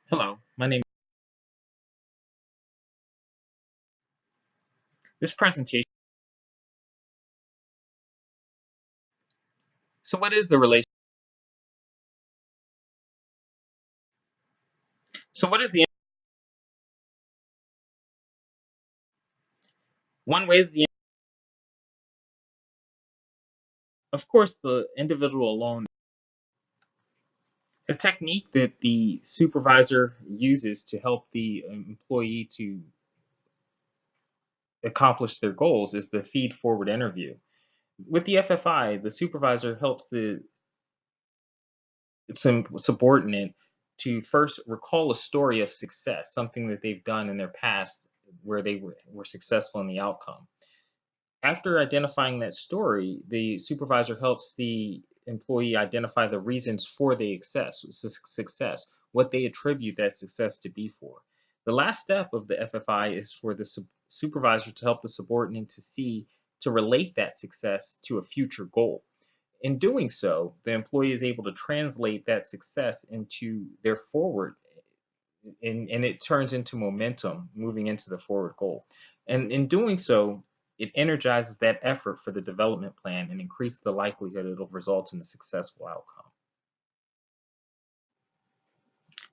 Hello, my name. This presentation. So, what is the relation? So, what is the one way is the of course the individual alone. A technique that the supervisor uses to help the employee to accomplish their goals is the feed forward interview. With the FFI, the supervisor helps the subordinate to first recall a story of success, something that they've done in their past where they were successful in the outcome. After identifying that story, the supervisor helps the employee identify the reasons for the success, what they attribute that success to be for. The last step of the FFI is for the supervisor to help the subordinate to relate that success to a future goal. In doing so, the employee is able to translate that success into their forward, and it turns into momentum moving into the forward goal. And in doing so, it energizes that effort for the development plan and increases the likelihood it'll result in a successful outcome.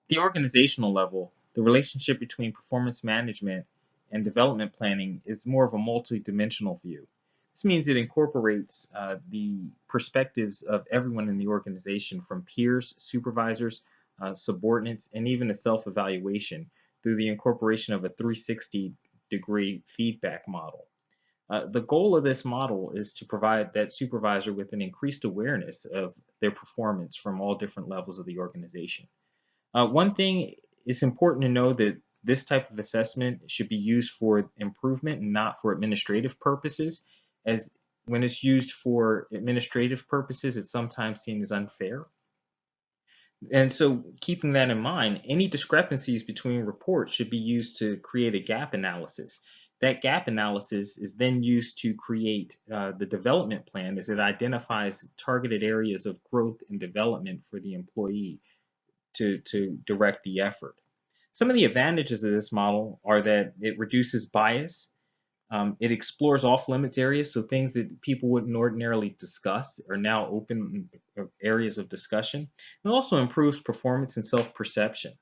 The organizational level, the relationship between performance management and development planning is more of a multi-dimensional view. This means it incorporates the perspectives of everyone in the organization, from peers, supervisors, subordinates, and even a self-evaluation through the incorporation of a 360-degree feedback model. The goal of this model is to provide that supervisor with an increased awareness of their performance from all different levels of the organization. One thing is important to know that this type of assessment should be used for improvement and not for administrative purposes, as when it's used for administrative purposes, it's sometimes seen as unfair. And so, keeping that in mind, any discrepancies between reports should be used to create a gap analysis. That gap analysis is then used to create the development plan, as it identifies targeted areas of growth and development for the employee to direct the effort. Some of the advantages of this model are that it reduces bias. It explores off-limits areas, so things that people wouldn't ordinarily discuss are now open areas of discussion. It also improves performance and self-perception.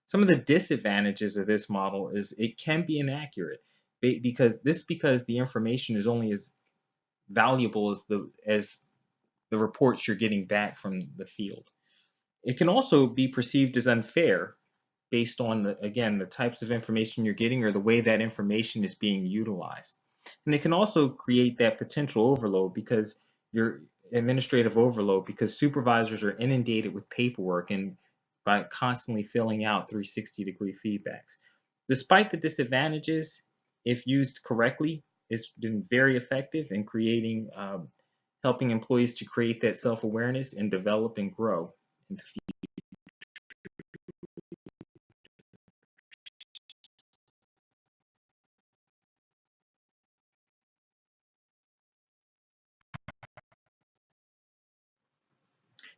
Some of the disadvantages of this model is it can be inaccurate because the information is only as valuable as the reports you're getting back from the field. It can also be perceived as unfair based on, again, the types of information you're getting or the way that information is being utilized. And it can also create that potential overload because your administrative overload, because supervisors are inundated with paperwork and by constantly filling out 360-degree feedbacks. Despite the disadvantages, if used correctly, it's been very effective in creating, helping employees to create that self-awareness and develop and grow in the future.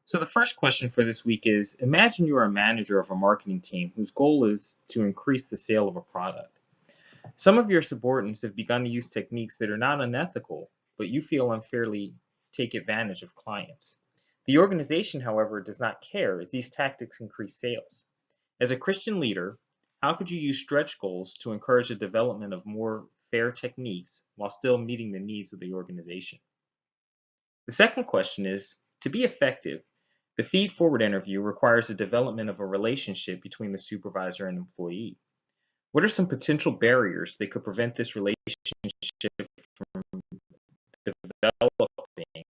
So the first question for this week is, imagine you are a manager of a marketing team whose goal is to increase the sale of a product. Some of your subordinates have begun to use techniques that are not unethical, but you feel unfairly take advantage of clients. The organization, however, does not care, as these tactics increase sales. As a Christian leader, how could you use stretch goals to encourage the development of more fair techniques while still meeting the needs of the organization? The second question is, to be effective, the feed-forward interview requires the development of a relationship between the supervisor and employee. What are some potential barriers that could prevent this relationship from developing?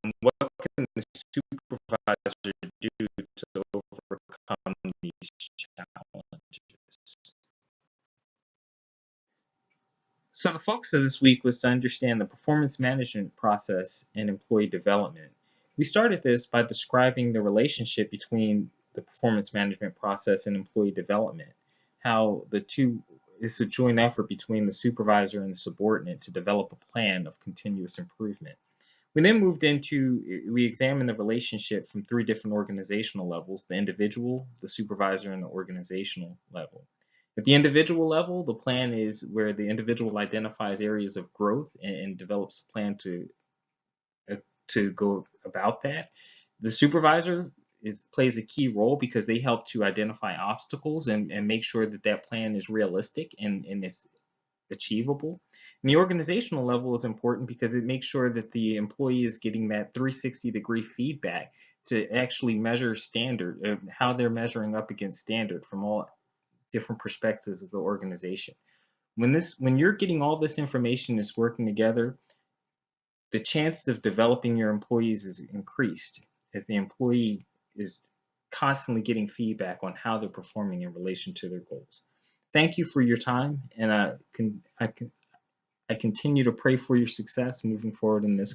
And what can the supervisor do to overcome these challenges? So the focus of this week was to understand the performance management process and employee development. We started this by describing the relationship between the performance management process and employee development, how the two is a joint effort between the supervisor and the subordinate to develop a plan of continuous improvement. We then moved into, we examined the relationship from three different organizational levels: the individual, the supervisor, and the organizational level. At the individual level, the plan is where the individual identifies areas of growth and develops a plan uh, to go about that. The supervisor plays a key role because they help to identify obstacles and make sure that that plan is realistic and it's achievable. And the organizational level is important because it makes sure that the employee is getting that 360-degree feedback to actually measure standard, how they're measuring up against standard from all different perspectives of the organization. When you're getting all this information is working together, the chances of developing your employees is increased as the employee is constantly getting feedback on how they're performing in relation to their goals. Thank you for your time, and I continue to pray for your success moving forward in this